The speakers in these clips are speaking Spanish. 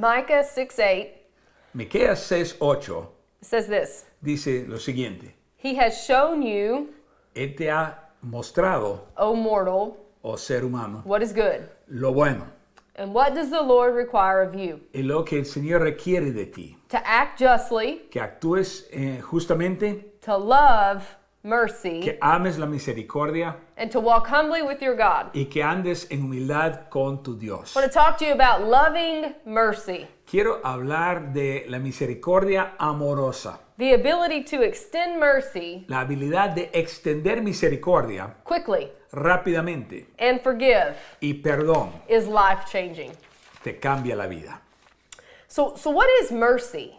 Micah 6:8 Miqueas 6:8 says this. dice lo siguiente. He has shown you, Él te ha mostrado, O mortal, oh ser humano, what is good. lo bueno And what does the Lord require of you? y lo que el Señor requiere de ti. To act justly, Que actúes justamente, to love mercy, que ames la misericordia and to walk humbly with your God. y que andes en humildad con tu Dios. I want to talk to you about loving mercy, Quiero hablar de la misericordia amorosa, the ability to extend mercy la habilidad de extender misericordia quickly rápidamente and forgive y perdón is life-changing. te cambia la vida. So what is mercy?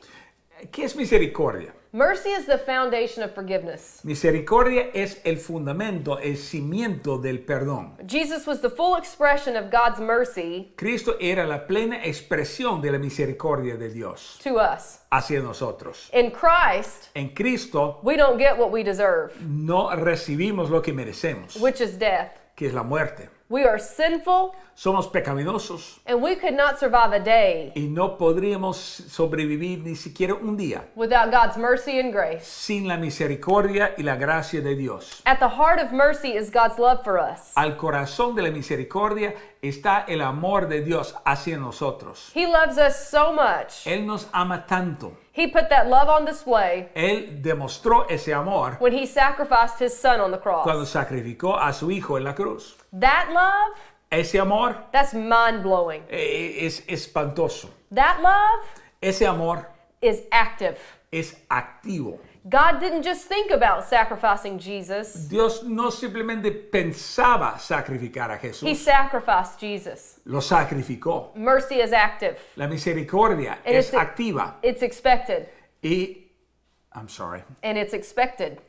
¿Qué es misericordia? Mercy is the foundation of forgiveness. Misericordia es el fundamento, el cimiento del perdón. Jesus was the full expression of God's mercy Cristo era la plena expresión de la misericordia de Dios to us. hacia nosotros. In Christ, En Cristo we don't get what we deserve, no recibimos lo que merecemos, which is death. que es la muerte. We are sinful, Somos pecaminosos and we could not survive a day y no podríamos sobrevivir ni siquiera un día without God's mercy and grace. sin la misericordia y la gracia de Dios. At the heart of mercy is God's love for us. Al corazón de la misericordia está el amor de Dios hacia nosotros. He loves us so much. Él nos ama tanto. He put that love on display Él demostró ese amor when he sacrificed his son on the cuando cross. sacrificó a su hijo en la cruz. That love, Ese amor that's mind-blowing. es espantoso. That love Ese amor is active. es activo. God didn't just think about sacrificing Jesus. Dios no simplemente pensaba sacrificar a He Jesús, sacrificed Jesus. lo sacrificó. Mercy is active. La misericordia And es it's- activa It's expected. y And it's expected.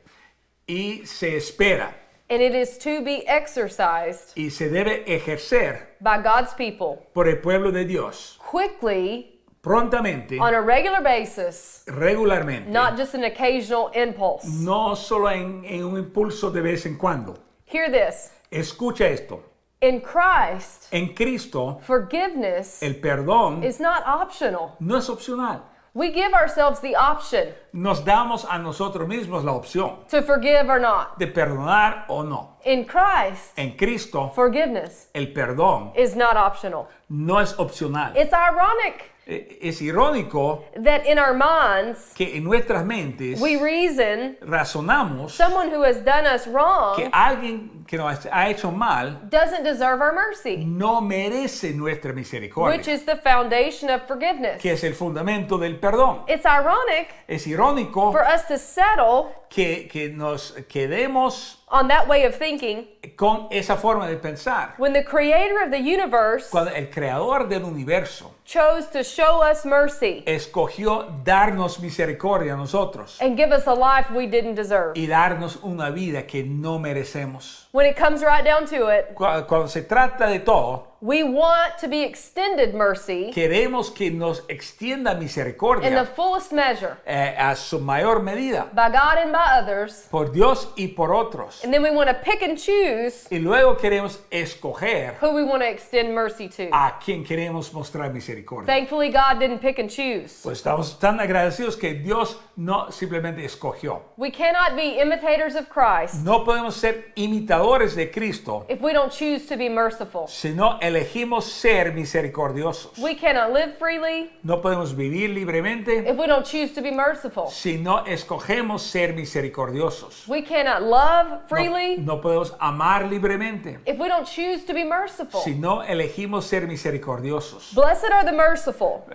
se espera And it is to be exercised y se debe ejercer by God's people por el pueblo de Dios quickly prontamente, on a regular basis, regularmente, not just an occasional impulse. no solo en un impulso de vez en cuando. Hear this. Escucha esto. In Christ, En Cristo, forgiveness el perdón is not optional. no es opcional. We give ourselves the option Nos damos a nosotros mismos la opción to forgive or not. de perdonar o no. In Christ, En Cristo, forgiveness el perdón is not optional. no es opcional. It's ironic Es irónico that in our minds, que en nuestras mentes we reason razonamos someone who has done us que wrong alguien que nos ha hecho mal doesn't deserve our mercy, no merece nuestra which misericordia, is the foundation of forgiveness. que es el fundamento del perdón. It's ironic Es irónico for us to settle que nos quedemos on that way of thinking con esa forma de pensar when the creator of the universe cuando el creador del universo chose to show us mercy escogió darnos misericordia a nosotros and give us a life we didn't deserve. y darnos una vida que no merecemos. When it comes right down to it, Cuando se trata de todo, we want to be extended mercy queremos que nos extienda in the misericordia fullest measure a su mayor medida by God and by others. por Dios y por otros. And then we want to pick and choose Y luego queremos escoger who we want to extend mercy to. a quien queremos mostrar misericordia. Thankfully, God didn't pick and choose. Pues estamos tan agradecidos que Dios no simplemente escogió. We cannot be imitators of Christ No podemos ser imitadores de Cristo if we don't choose to be merciful. si no elegimos ser misericordiosos. We cannot live freely No podemos vivir libremente if we don't choose to be merciful. si no escogemos ser misericordiosos. We cannot love No, freely no podemos amar libremente if we don't choose to be merciful. si no elegimos ser misericordiosos. Blessed are the merciful,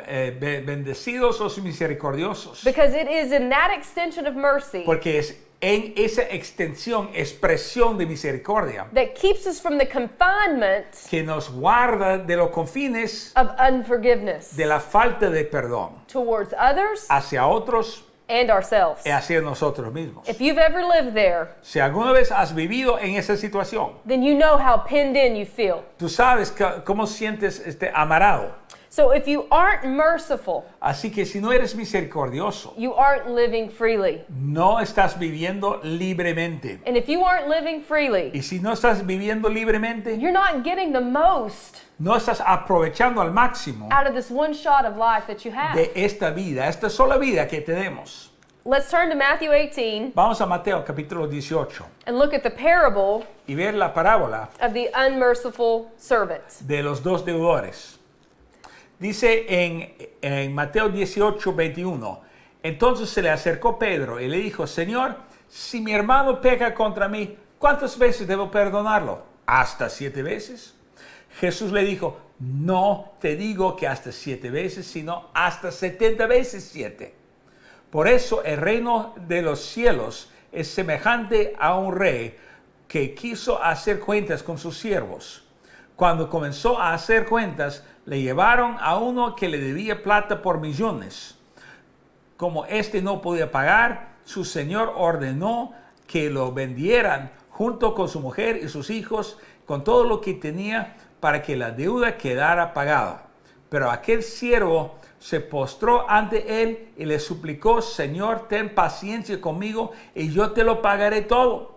Bendecidos los misericordiosos, because it is in that extension of mercy porque es en esa extensión, expresión de misericordia that keeps us from the confinement que nos guarda de los confines of unforgiveness de la falta de perdón towards others hacia otros and ourselves. y hacia nosotros mismos. If you've ever lived there, Si alguna vez has vivido en esa situación, then you know how pinned in you feel. tú sabes cómo sientes amarrado. So if you aren't merciful, Así que si no eres misericordioso, you aren't living freely. no estás viviendo libremente. And if you aren't living freely, Y si no estás viviendo libremente, you're not getting the most no estás aprovechando al máximo out of this one shot of life that you have. de esta vida, esta sola vida que tenemos. Let's turn to Matthew 18 Vamos a Mateo capítulo 18 and look at the parable y ver la parábola of the unmerciful servant. de los dos deudores. Dice en Mateo 18, 21, entonces se le acercó Pedro y le dijo, Señor, si mi hermano peca contra mí, ¿cuántas veces debo perdonarlo? ¿Hasta 7 veces? Jesús le dijo, no te digo que hasta 7 veces, sino hasta 70 veces 7. Por eso el reino de los cielos es semejante a un rey que quiso hacer cuentas con sus siervos. Cuando comenzó a hacer cuentas, le llevaron a uno que le debía plata por millones. Como éste no podía pagar, su señor ordenó que lo vendieran junto con su mujer y sus hijos, con todo lo que tenía, para que la deuda quedara pagada. Pero aquel siervo se postró ante él y le suplicó, Señor, ten paciencia conmigo y yo te lo pagaré todo.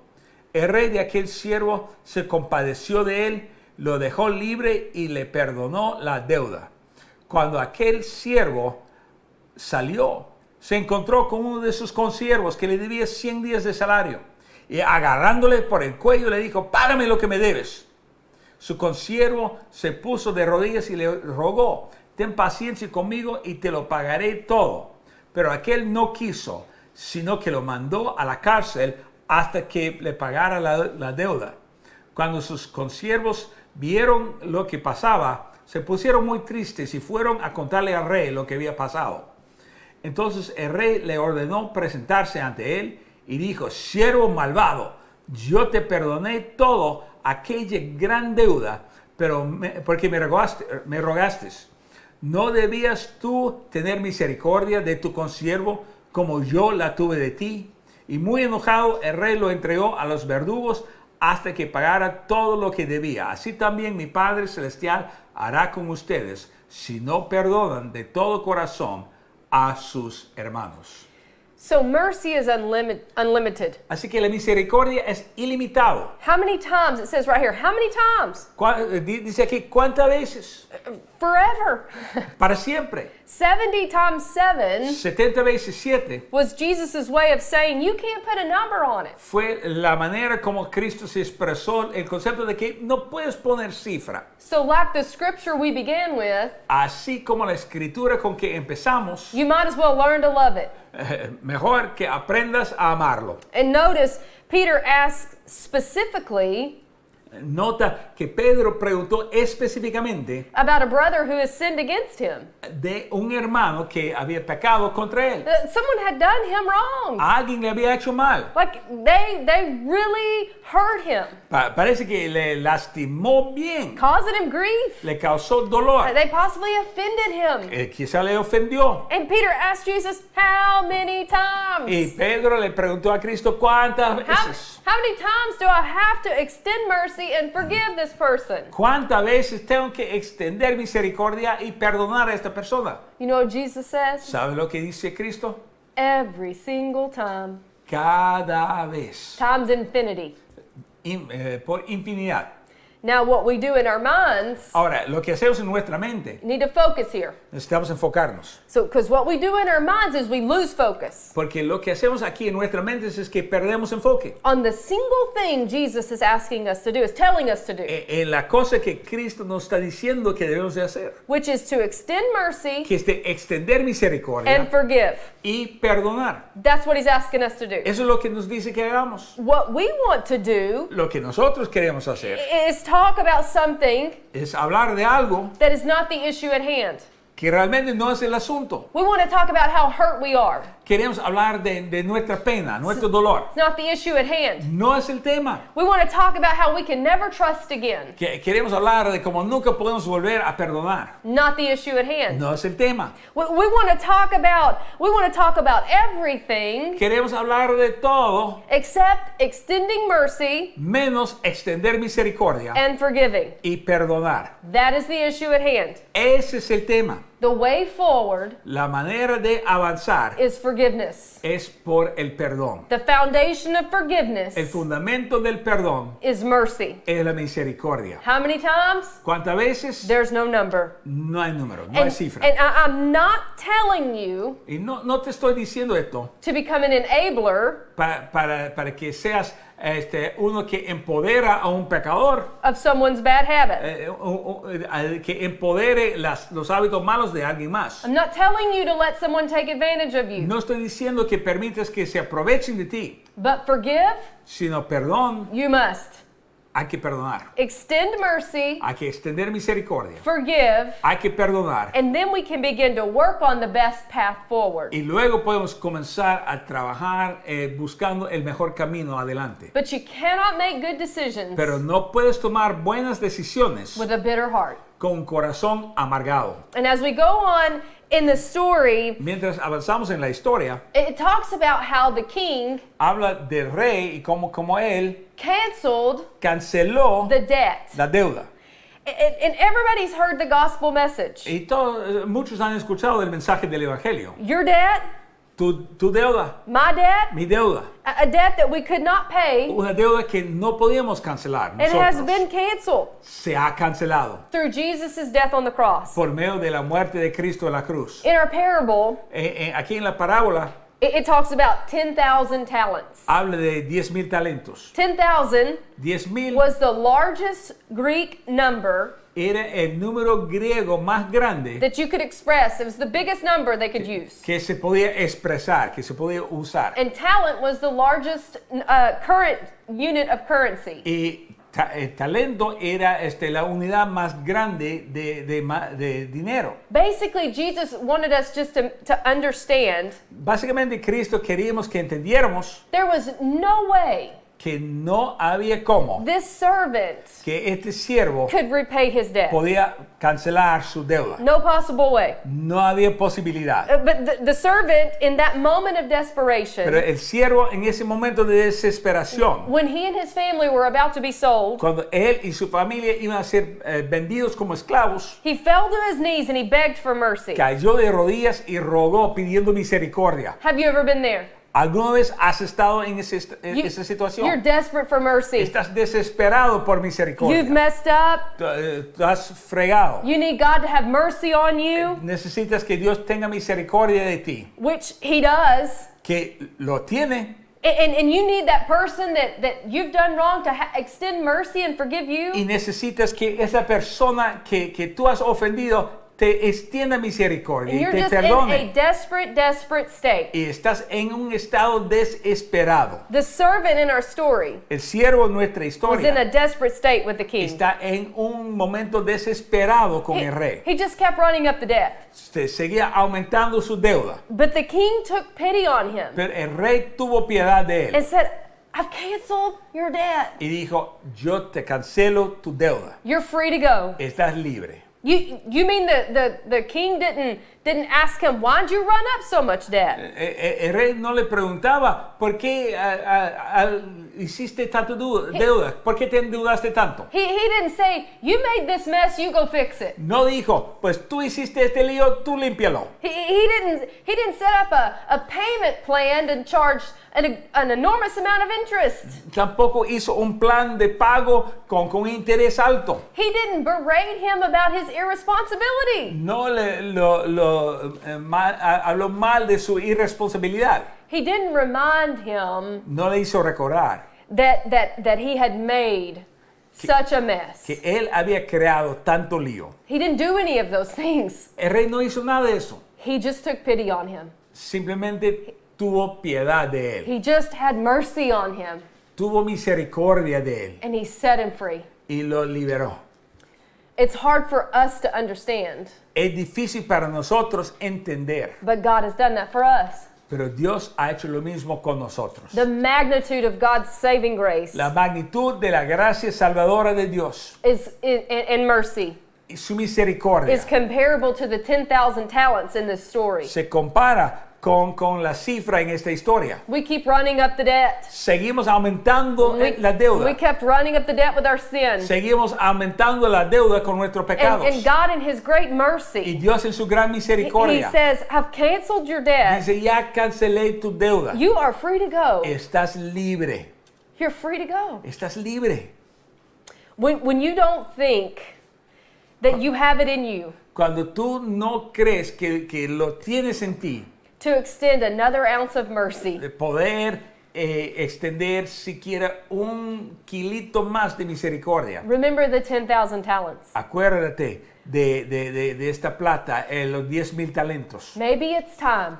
El rey de aquel siervo se compadeció de él, lo dejó libre y le perdonó la deuda. Cuando aquel siervo salió, se encontró con uno de sus consiervos que le debía 100 días de salario. Y agarrándole por el cuello le dijo, págame lo que me debes. Su consiervo se puso de rodillas y le rogó, ten paciencia conmigo y te lo pagaré todo. Pero aquel no quiso, sino que lo mandó a la cárcel hasta que le pagara la deuda. Cuando sus consiervos vieron lo que pasaba, se pusieron muy tristes y fueron a contarle al rey lo que había pasado. Entonces el rey le ordenó presentarse ante él y dijo, siervo malvado, yo te perdoné todo aquella gran deuda, pero porque me rogaste. ¿No debías tú tener misericordia de tu consiervo como yo la tuve de ti? Y muy enojado el rey lo entregó a los verdugos hasta que pagara todo lo que debía. Así también mi Padre Celestial hará con ustedes si no perdonan de todo corazón a sus hermanos. So mercy is unlimited. Así que la misericordia es ilimitado. How many times? It says right here, how many times? Dice aquí, ¿cuántas veces? Forever. Para siempre. 70 times 7 70 veces 7 was Jesus' way of saying you can't put a number on it. fue la manera como Cristo se expresó el concepto de que no puedes poner cifra. So like the scripture we began with, Así como la escritura con que empezamos, you might as well learn to love it. mejor que aprendas a amarlo. And notice Peter asks specifically Nota que Pedro preguntó específicamente about a brother who has sinned against him. de un hermano que había pecado contra él. Someone had done him wrong. Alguien le había hecho mal. Like they really hurt him, Parece que le lastimó bien, causing him grief. le causó dolor, They possibly offended him. quizá le ofendió. And Peter asked Jesus, how many times? Y Pedro le preguntó a Cristo cuántas veces. How many times do I have to extend mercy and forgive this person? ¿Cuántas veces tengo que extender misericordia y perdonar a esta persona? You know what Jesus says? ¿Sabe lo que dice Cristo? Every single time. Cada vez. Times infinity. Por infinidad. Now what we do in our minds, Ahora, lo que hacemos en nuestra mente, need to focus here. necesitamos enfocarnos. So, because what we do in our minds is we lose focus Porque lo que hacemos aquí en nuestra mente es que perdemos enfoque. on the single thing Jesus is asking us to do, is telling us to do, En la cosa que Cristo nos está diciendo que debemos de hacer. which is to extend mercy Que es de extender misericordia and forgive. y perdonar. That's what he's asking us to do. Eso es lo que nos dice que hagamos. What we want to do Lo que nosotros queremos hacer is talk about something es hablar de algo that is not the issue at hand. que realmente no es el asunto. We want to talk about how hurt we are. Queremos hablar de nuestra pena, nuestro dolor. It's not the issue at hand. No es el tema. We want to talk about how we can never trust again. Queremos hablar de cómo nunca podemos volver a perdonar. Not the issue at hand. No es el tema. We want to talk about everything Queremos hablar de todo except extending mercy menos extender misericordia and forgiving. y perdonar. That is the issue at hand. Ese es el tema. The way forward La manera de avanzar is forgiveness. es por el perdón. The foundation of forgiveness El fundamento del perdón is mercy. es la misericordia. How many times? ¿Cuántas veces? There's no number. No hay número, no hay cifra. And I'm not telling you Y no te estoy diciendo esto to become an enabler para que seas uno que empodera a un pecador, of someone's bad habit. que empodere los hábitos malos de alguien más. I'm not telling you to let someone take advantage of you. No estoy diciendo que permitas que se aprovechen de ti, But forgive, sino perdón, you must. hay que perdonar. Extend mercy, Hay que extender misericordia. forgive, Hay que perdonar. and then we can begin to work on the best path forward. Y luego podemos comenzar a trabajar buscando el mejor camino adelante. But you cannot make good decisions Pero no puedes tomar buenas decisiones with a bitter heart. con un corazón amargado. And as we go on in the story, Mientras avanzamos en la historia, it talks about how the king habla del rey y como él canceled canceló the debt. la deuda. And everybody's heard the gospel message. Y muchos han escuchado el mensaje del evangelio. Your debt, Tu deuda, my debt, mi deuda, a debt that we could not pay, una deuda que no podíamos cancelar. it has Nosotros. been canceled Se ha cancelado through Jesus' death on the cross. por medio de la muerte de Cristo en la cruz. In our parable, Aquí en la parábola it talks about 10,000 talents. habla de 10,000 talentos. 10,000 10,000 was the largest Greek number era el número griego más grande that you could express. It was the biggest number they could use. que se podía expresar, que se podía usar. And talent was the largest current unit of currency. Y el talento era la unidad más grande de dinero. Basically, Jesus wanted us just to understand Básicamente, Cristo queríamos que entendiéramos there was no way que no había cómo this servant que este siervo could repay his debt. podía cancelar su deuda. No possible way. No había posibilidad. But the servant, in that moment of desperation, Pero el siervo en ese momento de desesperación, when he and his family were about to be sold, cuando él y su familia iban a ser vendidos como esclavos, he fell to his knees and he begged for mercy. cayó de rodillas y rogó pidiendo misericordia. Have you ever been there? ¿Alguna vez has estado en esa You're situación? desperate for mercy. Estás desesperado por You've misericordia. messed up. Tú has fregado. You need God to have mercy on you, Necesitas que Dios tenga misericordia de ti, which he does. que lo tiene, And you need that person that you've done wrong to extend mercy and forgive you. y necesitas que esa persona que tú has ofendido te extienda misericordia And y you're te just in a perdone. desperate state. Y estás en un estado desesperado. The servant in our story El siervo en nuestra was in a historia desperate state with the king. está en un momento desesperado con el rey. He just kept running up the debt. Se seguía aumentando su deuda, But the king took pity on him pero el rey tuvo piedad de and él said, I've canceled your debt. y dijo, yo te cancelo tu deuda, You're free to go. estás libre. You mean the king didn't ask him, why'd you run up so much debt? El rey no le preguntaba, ¿por qué hiciste tanta deuda? ¿Por qué te endeudaste tanto? He didn't say, you made this mess, you go fix it. No dijo, pues tú hiciste este lío, tú límpialo. He didn't set up a payment plan and charge an enormous amount of interest. Tampoco hizo un plan de pago con interés alto. He didn't berate him about his irresponsibility. No habló mal de su irresponsabilidad. He didn't remind him No le hizo recordar that he had made such a mess. que él había creado tanto lío. He didn't do any of those things. El rey no hizo nada de eso. He just took pity on him. Simplemente tuvo piedad de él. He just had mercy on him, Tuvo misericordia de él and he set him free. y lo liberó. It's hard for us to understand, Es difícil para nosotros entender, but God has done that for us. Pero Dios ha hecho lo mismo con nosotros. The magnitude of God's saving grace La magnitud de la gracia salvadora de Dios and mercy y su misericordia is comparable to the 10,000 talents in this story. se compara con la cifra en esta historia. We keep running up the debt. Seguimos aumentando la We deuda. kept running up the debt with our sin. Seguimos aumentando la deuda con nuestros pecados. And God in His great Y mercy, Dios en su gran He misericordia says, I've canceled your debt. dice, ya cancelé tu deuda. You are free to go. Estás libre. You're free to go. Estás libre. When you don't think that you have it in you Cuando tú no crees que lo tienes en ti, to extend another ounce of mercy, de poder extender siquiera un kilito más de misericordia. remember the 10,000 talents. Acuérdate de esta plata, los 10,000 talentos. Maybe it's time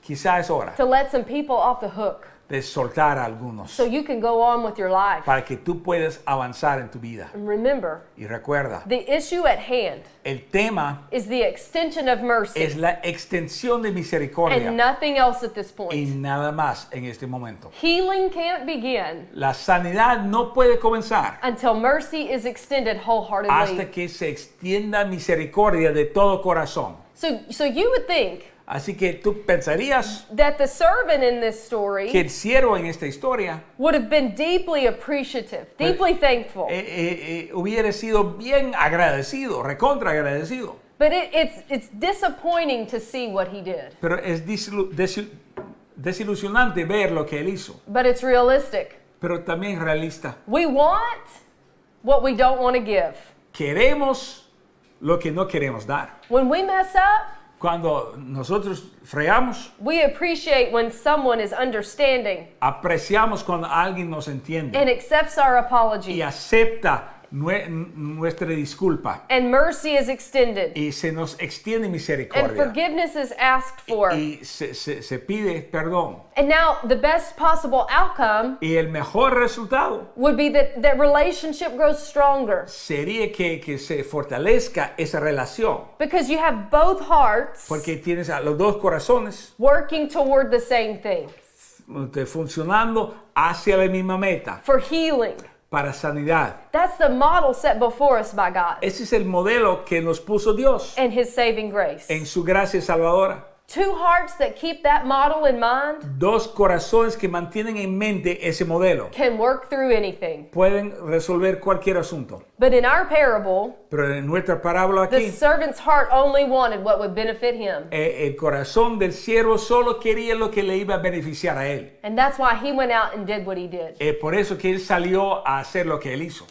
Quizá es hora to let some people off the hook de soltar a algunos so you can go on with your life. para que tú puedas avanzar en tu vida. And remember, Y recuerda, the issue at hand el tema is the extension of mercy es la extensión de misericordia and nothing else at this y point. nada más en este momento. Healing can't begin La sanidad no puede comenzar until mercy is extended hasta wholeheartedly. que se extienda misericordia de todo corazón. So you would think Así que tú pensarías that the servant in this que story el siervo en esta historia would have been deeply appreciative, deeply thankful. hubiera sido bien agradecido, recontra agradecido. But it's disappointing to see what he did. Pero es desilusionante ver lo que él hizo, But it's realistic. pero también realista. We want what we don't want to give. Queremos lo que no queremos dar. When we mess up, Cuando nosotros fregamos, we appreciate when someone is understanding apreciamos cuando alguien nos entiende and accepts our apology. y acepta nuestra disculpa And mercy is extended. y se nos extiende And misericordia forgiveness is asked for. y se pide perdón. And now the best possible outcome Y el mejor resultado would be that relationship grows stronger sería que se fortalezca esa relación, because you have both hearts porque tienes a los dos corazones working toward the same thing, funcionando hacia la misma meta, for healing. para sanidad. That's the model set before us by God Ese es el modelo que nos puso Dios and His saving grace. en su gracia salvadora. Two hearts that keep that model in mind Dos corazones que mantienen en mente ese modelo can work through anything. pueden resolver cualquier asunto. But in our parable, Pero en nuestra parábola the aquí, servant's heart only wanted what would benefit him. el corazón del siervo solo quería lo que le iba a beneficiar a él. And that's why he went out and did what he did. Por eso que él salió a hacer lo que él hizo.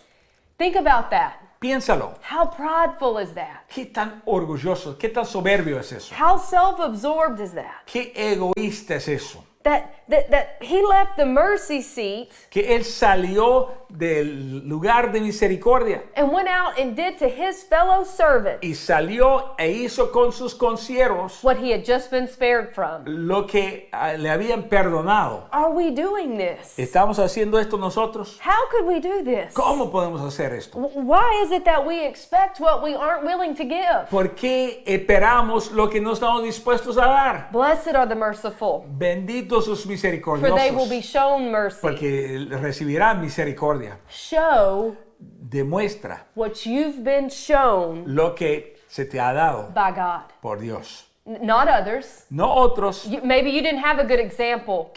Think about that. Piénsalo. How prideful is that? ¿Qué tan orgulloso, qué tan soberbio es eso? How self-absorbed is that? ¿Qué egoísta es eso? That he left the mercy seat Que él salió del lugar de misericordia and went out and did to his fellow servants y salió e hizo con sus consiervos what he had just been spared from. lo que le habían perdonado. Are we doing this? ¿Estamos haciendo esto nosotros? How could we do this? ¿Cómo podemos hacer esto? Why is it that we expect what we aren't willing to give? ¿Por qué esperamos lo que no estamos dispuestos a dar? Blessed are the merciful, Benditos sus for they will be misericordiosos, shown mercy. porque recibirán misericordia. Show Demuestra what you've been shown lo que se te ha dado by God, por Dios. not others. No otros. Maybe you didn't have a good example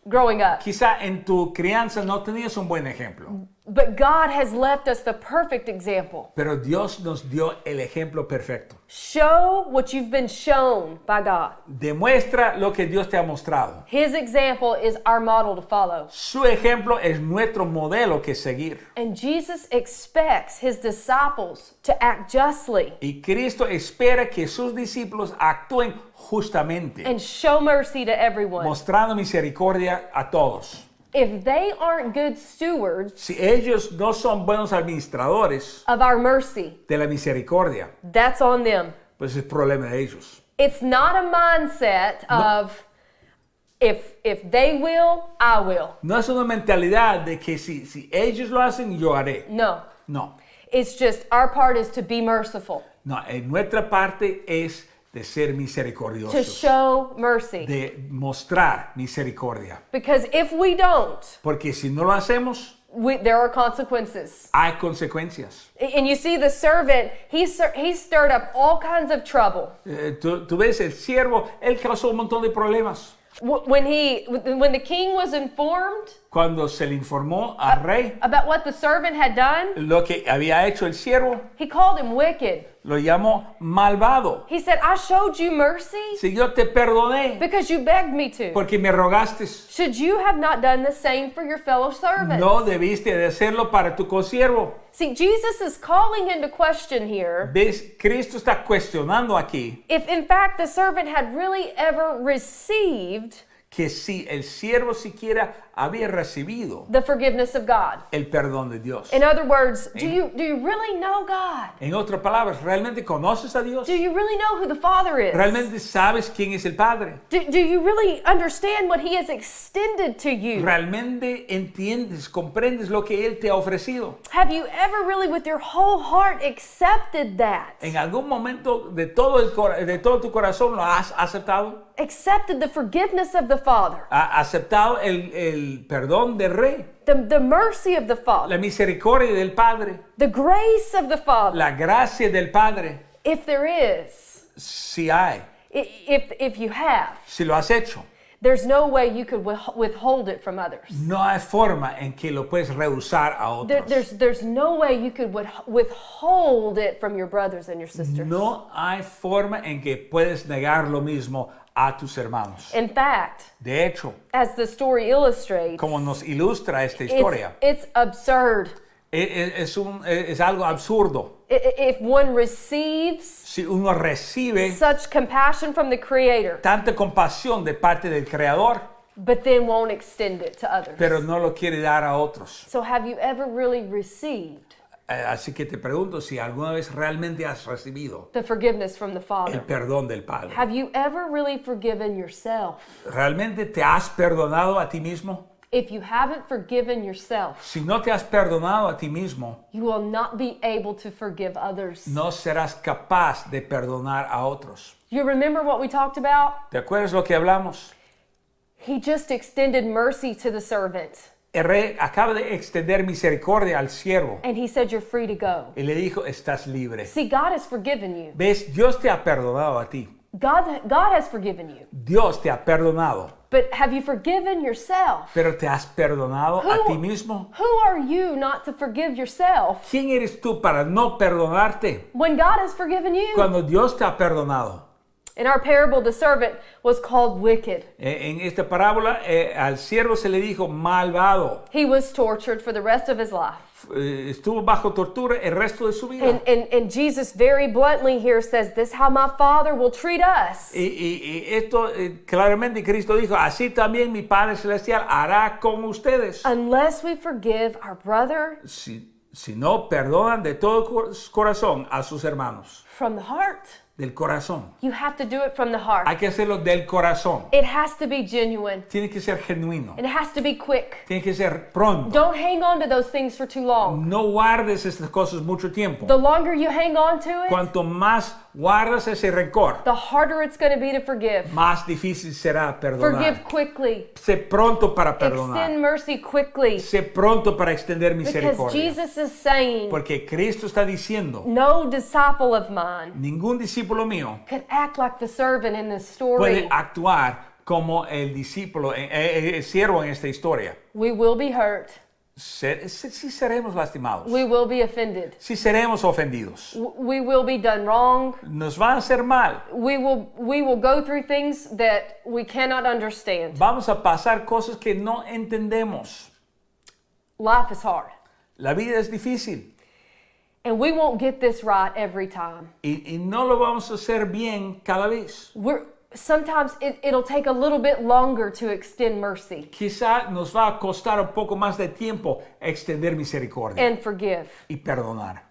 growing up, Quizá en tu crianza no tenías un buen ejemplo, but God has left us the perfect example. pero Dios nos dio el ejemplo perfecto. Show what you've been shown by God. Demuestra lo que Dios te ha mostrado. His example is our model to follow. Su ejemplo es nuestro modelo que seguir. And Jesus expects his disciples to act justly Y Cristo espera que sus discípulos actúen justamente, and show mercy to everyone. mostrando misericordia a todos. If they aren't good stewards Si ellos no son buenos administradores of our mercy, de la misericordia, that's on them. pues es problema de ellos. It's not a mindset of if they will, I will. No es una mentalidad de que si ellos lo hacen, yo haré. No. No. It's just our part is to be merciful. No, en nuestra parte es de ser to misericordiosos, show mercy. de mostrar misericordia. Because if we don't, Porque si no lo hacemos, there are consequences. hay consecuencias. And you see the servant, he stirred up all kinds of trouble. Tú ves, el siervo, él causó un montón de problemas. When the king was informed Cuando se le informó al rey about what the servant had done, lo que había hecho el siervo, he called him wicked. lo llamó malvado. He said, I showed you mercy Si yo te perdoné because you begged me to. porque me rogaste, Should you have not done the same for your fellow servants? no debiste de hacerlo para tu consiervo. See, Jesus is calling into question here ¿Ves? Cristo está cuestionando aquí if in fact the servant had really ever received que si el siervo siquiera había recibido the forgiveness of God. el perdón de Dios. In other words, do you really know God? En otras palabras, ¿realmente conoces a Dios? Do you really know who the Father is? ¿Realmente sabes quién es el Padre? Do you really understand what He has extended to you? ¿Realmente entiendes, comprendes lo que Él te ha ofrecido? Have you ever really with your whole heart accepted that? ¿En algún momento de todo tu corazón lo has aceptado? Accepted the forgiveness of the Father, ¿Ha aceptado el perdón del Rey? the mercy of the Father, La misericordia del Padre, the grace of the Father. la gracia del Padre, If there is, si hay, if you have, si lo has hecho. there's no way you could withhold it from others. No hay forma en que lo puedes rehusar a otros. There's no way you could withhold it from your brothers and your sisters. No hay forma en que puedes negar lo mismo a tus hermanos. In fact, De hecho, as the story illustrates, como nos ilustra esta historia, it's absurd. es algo absurdo. If one receives Si uno recibe such compassion from the Creator, tanta compasión de parte del Creador, but then won't extend it to others. pero no lo quiere dar a otros. So have you ever really received Así que te pregunto si alguna vez realmente has recibido the forgiveness from the el Father? perdón del Padre. Have you ever really forgiven yourself? ¿Realmente te has perdonado a ti mismo? If you haven't forgiven yourself, Si no te has perdonado a ti mismo, you will not be able to forgive others. no serás capaz de perdonar a otros. You remember what we talked about? ¿Te acuerdas lo que hablamos? He just extended mercy to the servant, El rey acaba de extender misericordia al siervo and he said, you're free to go. y le dijo, estás libre. See, God has forgiven you. ¿Ves? Dios te ha perdonado a ti. God has forgiven you. Dios te ha perdonado. But have you forgiven yourself? Pero te has perdonado a ti mismo. Who are you not to forgive yourself ¿Quién eres tú para no perdonarte when God has forgiven you? cuando Dios te ha perdonado? In our parable, the servant was called wicked. En esta parábola al siervo se le dijo malvado. He was tortured for the rest of his life. Estuvo bajo tortura el resto de su vida. And Jesus very bluntly here says, this is how my Father will treat us. Y esto claramente Cristo dijo, así también mi Padre Celestial hará con ustedes. Unless we forgive our brother Si no perdonan de todo corazón a sus hermanos. from the heart. Del corazón. You have to do it from the heart. Hay que hacerlo del corazón. It has to be genuine. Tiene que ser genuino. It has to be quick. Tiene que ser pronto. Don't hang on to those things for too long. No guardes estas cosas mucho tiempo. The longer you hang on to it, Cuanto más guardas ese rencor, the harder it's going to be to forgive. más difícil será perdonar. Forgive quickly. Sé pronto para perdonar. Extend mercy quickly. Sé pronto para extender Because misericordia. Jesus is saying, Porque Cristo está diciendo, no disciple of mine ningún discípulo mío could act like the servant in this puede story. actuar como el discípulo, el siervo en esta historia. We will be hurt. Sí seremos lastimados. We will be offended. Sí seremos ofendidos. We will be done wrong. Nos van a hacer mal. We will go through things that we cannot understand. Vamos a pasar cosas que no entendemos. Life is hard. La vida es difícil. And we won't get this right every time. Y no lo vamos a hacer bien cada vez. Sometimes it'll take a little bit longer to extend mercy Quizá nos va a costar un poco más de tiempo extender misericordia and forgive. y perdonar.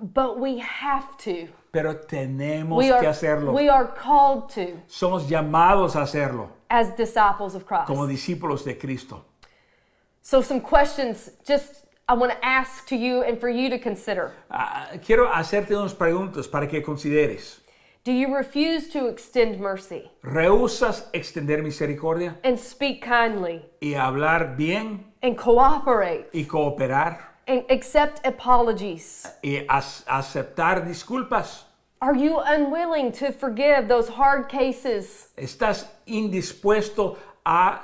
But we have to. Pero tenemos We que hacerlo. are called to Somos llamados a hacerlo as disciples of Christ. como discípulos de Cristo. So some questions I want to ask to you and for you to consider. Quiero hacerte unas preguntas para que consideres. Do you refuse to extend mercy ¿Rehusas extender misericordia and speak kindly y hablar bien and cooperate y cooperar and accept apologies? y aceptar disculpas? Are you unwilling to forgive those hard cases? ¿Estás indispuesto a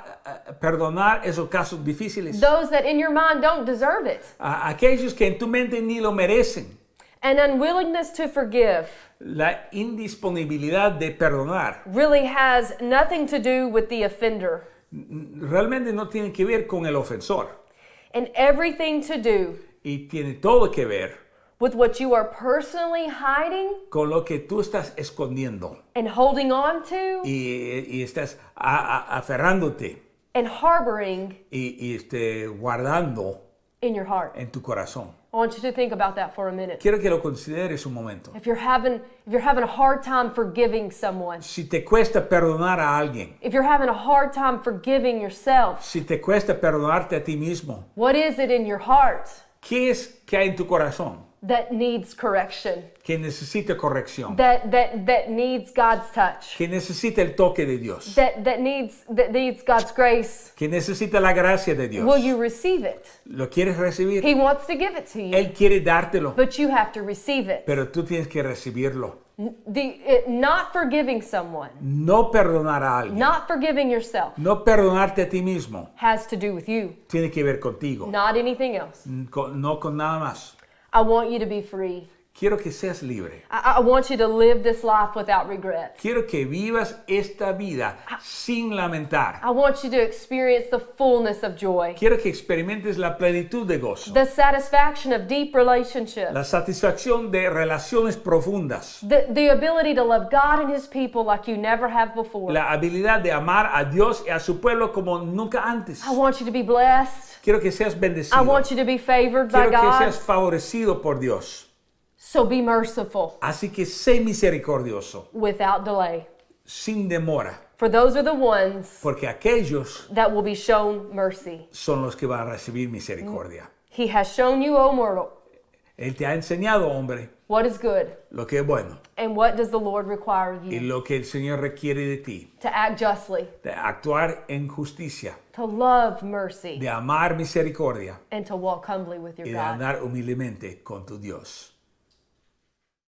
perdonar esos casos difíciles? Those that in your mind don't deserve it. A aquellos que en tu mente ni lo merecen. An unwillingness to forgive La indisponibilidad de perdonar really has nothing to do with the offender realmente no tiene que ver con el ofensor and everything to do y tiene todo que ver with what you are personally hiding con lo que tú estás escondiendo and holding on to y estás aferrándote and harboring y guardando in your heart. en tu corazón. I want you to think about that for a minute. Quiero que lo consideres un momento. If you're having a hard time forgiving someone, Si te cuesta perdonar a alguien, if you're having a hard time forgiving yourself, si te cuesta perdonarte a ti mismo, what is it in your heart ¿qué es que hay en tu corazón that needs correction? que necesita corrección? That needs God's touch? Que necesita el toque de Dios? That needs God's grace? Que necesita la gracia de Dios? Will you receive it? ¿Lo quieres recibir? He wants to give it to you, Él quiere dártelo, but you have to receive it. pero tú tienes que recibirlo. Not forgiving someone, No perdonar a alguien, not forgiving yourself, no perdonarte a ti mismo, has to do with you, tiene que ver contigo, not anything else. no con nada más. I want you to be free. Quiero que seas libre. I want you to live this life without regret. Quiero que vivas esta vida sin lamentar. I want you to experience the fullness of joy, Quiero que experimentes la plenitud de gozo, the satisfaction of deep relationships, la satisfacción de relaciones profundas, the ability to love God and His people like you never have before. la habilidad de amar a Dios y a su pueblo como nunca antes. I want you to be blessed. Quiero que seas I bendecido. want you to be favored by Quiero que God. seas favorecido por Dios. So be merciful Así que sé misericordioso, without delay. sin demora, For those are the ones porque aquellos that will be shown mercy. son los que van a recibir misericordia. He has shown you, O mortal, Él te ha enseñado, hombre, what is good, lo que es bueno and what does the Lord require of y you? lo que el Señor requiere de ti, To act justly, de actuar en justicia, to love mercy, de amar misericordia and to walk humbly with your y de God. andar humildemente con tu Dios.